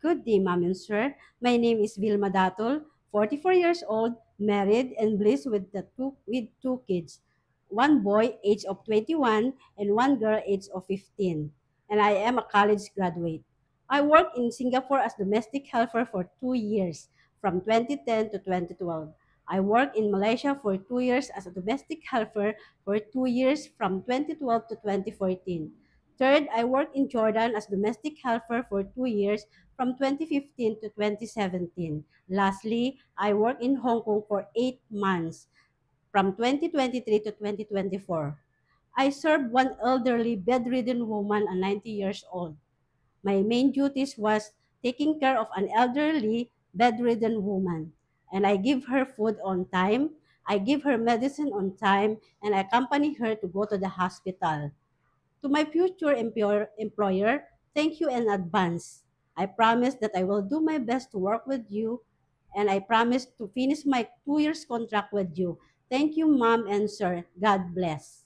Good day, ma'am and sir. My name is Vilma Datol, 44 years old, married and blessed with two kids. One boy, age of 21, and one girl, age of 15. And I am a college graduate. I worked in Singapore as domestic helper for 2 years, from 2010 to 2012. I worked in Malaysia for 2 years as a domestic helper for 2 years, from 2012 to 2014. Third, I worked in Jordan as domestic helper for 2 years, from 2015 to 2017. Lastly, I worked in Hong Kong for 8 months, from 2023 to 2024. I served one elderly bedridden woman, a 90 years old. My main duties was taking care of an elderly bedridden woman, and I give her food on time, I give her medicine on time, and I accompany her to go to the hospital. To my future employer, thank you in advance. I promise that I will do my best to work with you, and I promise to finish my 2 years contract with you. Thank you, ma'am and sir. God bless.